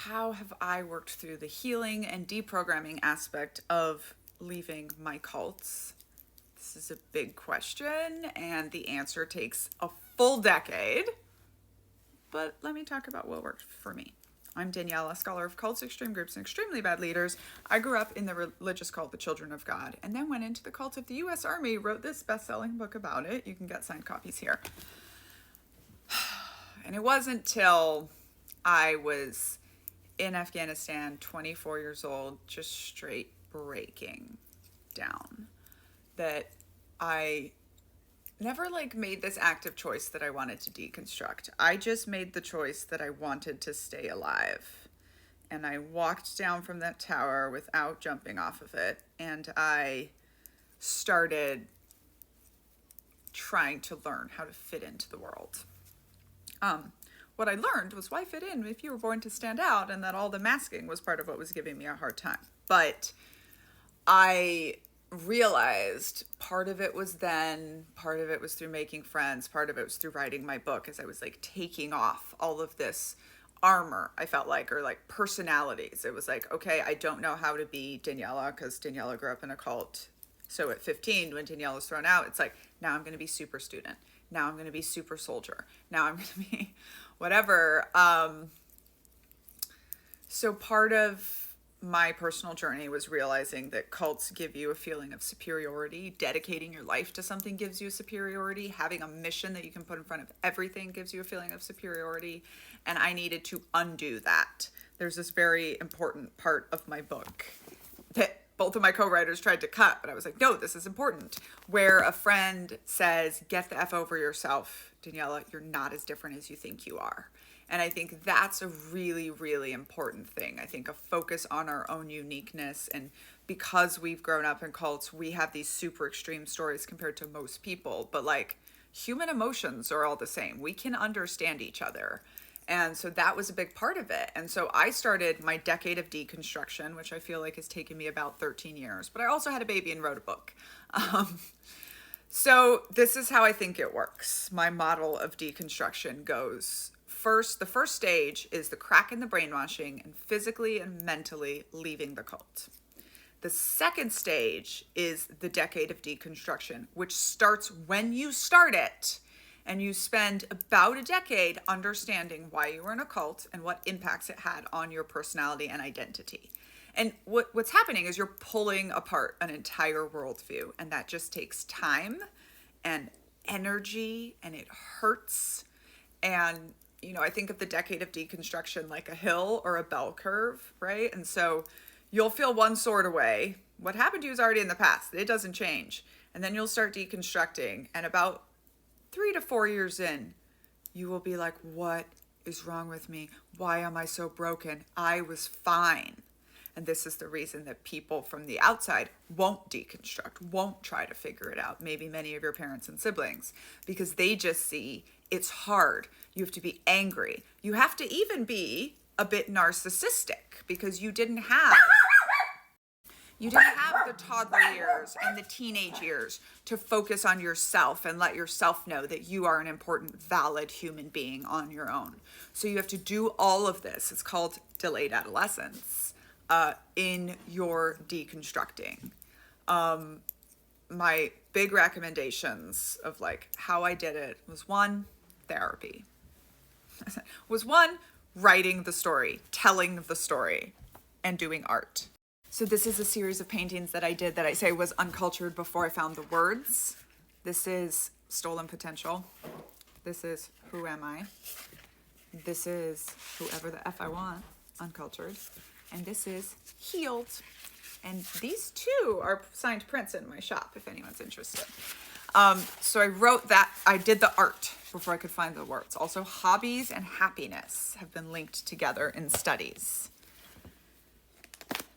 how have I worked through the healing and deprogramming aspect of leaving my cults? This is a big question, and the answer takes a full decade. But let me talk about what worked for me. I'm Daniella, scholar of cults, extreme groups, and extremely bad leaders. I grew up in the religious cult, the Children of God, and then went into the cult of the U.S. Army, wrote this best-selling book about it. You can get signed copies here. And it wasn't till I was in Afghanistan, 24 years old, just straight breaking down, that I never made this active choice that I wanted to deconstruct. I just made the choice that I wanted to stay alive. And I walked down from that tower without jumping off of it. And I started trying to learn how to fit into the world. What I learned was why fit in if you were born to stand out, and that all the masking was part of what was giving me a hard time. But I realized part of it was then, part of it was through making friends, part of it was through writing my book, as I was taking off all of this armor, I felt like, or personalities. It was okay, I don't know how to be Daniella because Daniella grew up in a cult. So at 15, when Daniella's thrown out, it's now I'm going to be super student. Now I'm going to be super soldier. Now I'm going to be whatever. So part of my personal journey was realizing that cults give you a feeling of superiority. Dedicating your life to something gives you superiority. Having a mission that you can put in front of everything gives you a feeling of superiority. And I needed to undo that. There's this very important part of my book that both of my co-writers tried to cut, but I was no, this is important, where a friend says, get the F over yourself, Daniella, you're not as different as you think you are. And I think that's a really, really important thing. I think a focus on our own uniqueness. And because we've grown up in cults, we have these super extreme stories compared to most people. But human emotions are all the same. We can understand each other. And so that was a big part of it. And so I started my decade of deconstruction, which I feel has taken me about 13 years. But I also had a baby and wrote a book. So this is how I think it works. My model of deconstruction goes: the first stage is the crack in the brainwashing and physically and mentally leaving the cult. The second stage is the decade of deconstruction, which starts when you start it. And you spend about a decade understanding why you were in a cult and what impacts it had on your personality and identity. And what's happening is you're pulling apart an entire worldview, and that just takes time and energy, and it hurts. And I think of the decade of deconstruction like a hill or a bell curve, right? And so you'll feel one sort of way. What happened to you is already in the past. It doesn't change. And then you'll start deconstructing, and about 3 to 4 years in, you will be what is wrong with me? Why am I so broken? I was fine. And this is the reason that people from the outside won't deconstruct, won't try to figure it out. Maybe many of your parents and siblings, because they just see it's hard. You have to be angry. You have to even be a bit narcissistic because you didn't have the toddler years and the teenage years to focus on yourself and let yourself know that you are an important, valid human being on your own. So you have to do all of this. It's called delayed adolescence in your deconstructing. My big recommendations of how I did it was: 1, therapy. Was 1, writing the story, telling the story, and doing art. So this is a series of paintings that I did that I say was uncultured before I found the words. This is Stolen Potential. This is Who Am I? This is Whoever the F I Want, uncultured. And this is Healed. And these two are signed prints in my shop if anyone's interested. So I wrote that, I did the art before I could find the words. Also, hobbies and happiness have been linked together in studies.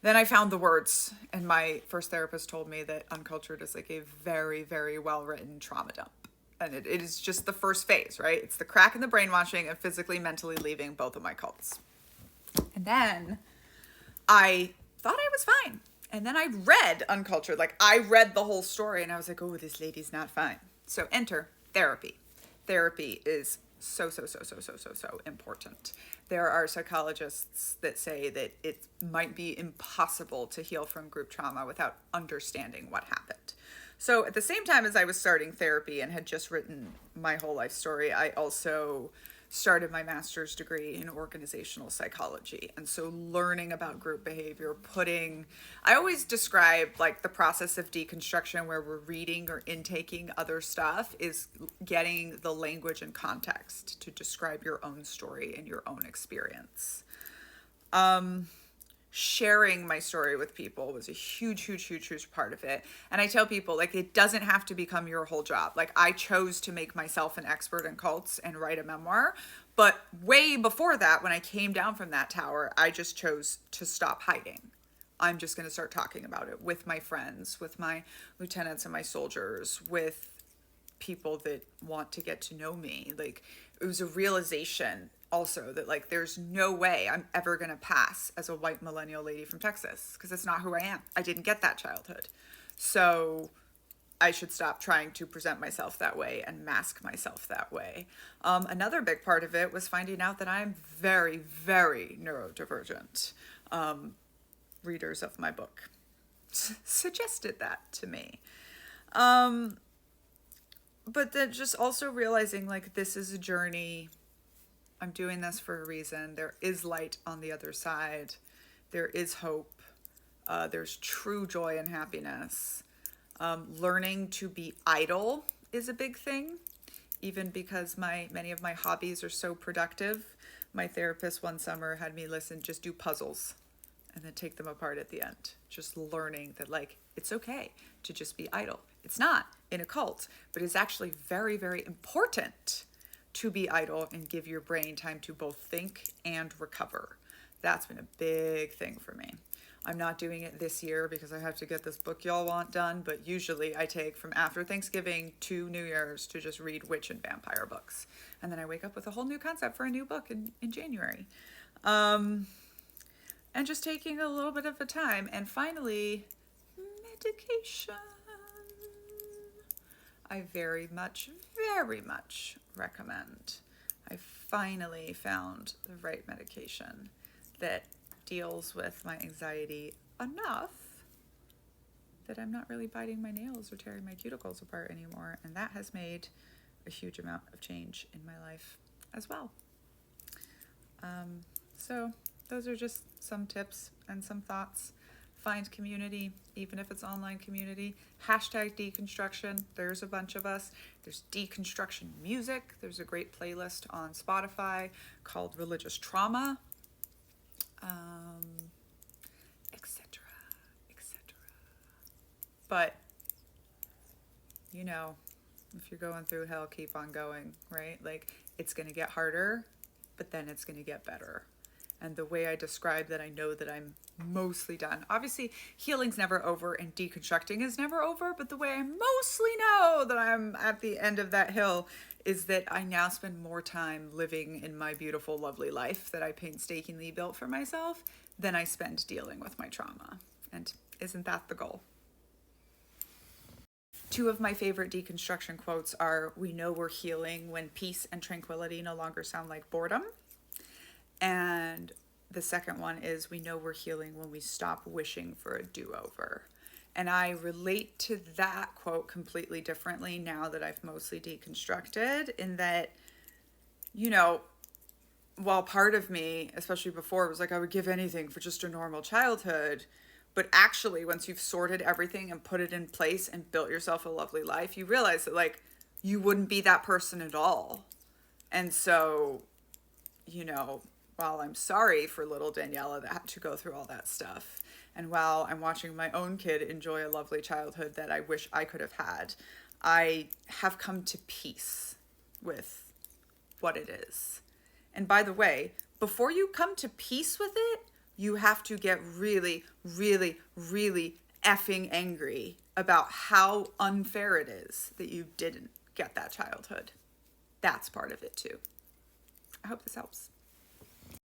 Then I found the words, and my first therapist told me that uncultured is a very, very well-written trauma dump. And it is just the first phase, right? It's the crack in the brainwashing and physically, mentally leaving both of my cults. And then I thought I was fine. And then I read Uncultured. I read the whole story, and I was oh, this lady's not fine. So enter therapy. Therapy is so important. There are psychologists that say that it might be impossible to heal from group trauma without understanding what happened. So at the same time as I was starting therapy and had just written my whole life story, I also started my master's degree in organizational psychology. And so learning about group behavior, I always describe like the process of deconstruction where we're reading or intaking other stuff is getting the language and context to describe your own story and your own experience. Sharing my story with people was a huge part of it. And I tell people, like, it doesn't have to become your whole job. Like, I chose to make myself an expert in cults and write a memoir. But way before that, when I came down from that tower, I just chose to stop hiding. I'm just going to start talking about it with my friends, with my lieutenants and my soldiers, with people that want to get to know me. Like, it was a realization also that like there's no way I'm ever going to pass as a white millennial lady from Texas, because it's not who I am. I didn't get that childhood. So I should stop trying to present myself that way and mask myself that way. Another big part of it was finding out that I'm very neurodivergent. Readers of my book suggested that to me. But then just also realizing like this is a journey. I'm doing this for a reason. There is light on the other side. There is hope. There's true joy and happiness. Learning to be idle is a big thing, even because many of my hobbies are so productive. My therapist one summer had me just do puzzles and then take them apart at the end. Just learning that like, it's okay to just be idle. It's not in a cult, but it's actually very important to be idle and give your brain time to both think and recover. That's been a big thing for me. I'm not doing it this year because I have to get this book y'all want done, but usually I take from after Thanksgiving to New Year's to just read witch and vampire books. And then I wake up with a whole new concept for a new book in January. And just taking a little bit of a time. And finally, medication. I very much recommend. I finally found the right medication that deals with my anxiety enough that I'm not really biting my nails or tearing my cuticles apart anymore. And that has made a huge amount of change in my life as well. So those are just some tips and some thoughts. Find community, even if it's online community. Hashtag deconstruction. There's a bunch of us. There's deconstruction music. There's a great playlist on Spotify called Religious Trauma, etc. But, you know, if you're going through hell, keep on going, right? Like, it's going to get harder, but then it's going to get better. And the way I describe that, I know that I'm mostly done. Obviously, healing's never over and deconstructing is never over, but the way I mostly know that I'm at the end of that hill is that I now spend more time living in my beautiful, lovely life that I painstakingly built for myself than I spend dealing with my trauma. And isn't that the goal? Two of my favorite deconstruction quotes are, "We know we're healing when peace and tranquility no longer sound like boredom." And the second one is, "We know we're healing when we stop wishing for a do-over." And I relate to that quote completely differently now that I've mostly deconstructed, in that, you know, while part of me, especially before, was like, I would give anything for just a normal childhood. But actually, once you've sorted everything and put it in place and built yourself a lovely life, you realize that, like, you wouldn't be that person at all. And so, you know, while I'm sorry for little Daniella that had to go through all that stuff, and while I'm watching my own kid enjoy a lovely childhood that I wish I could have had, I have come to peace with what it is. And by the way, before you come to peace with it, you have to get really effing angry about how unfair it is that you didn't get that childhood. That's part of it too. I hope this helps.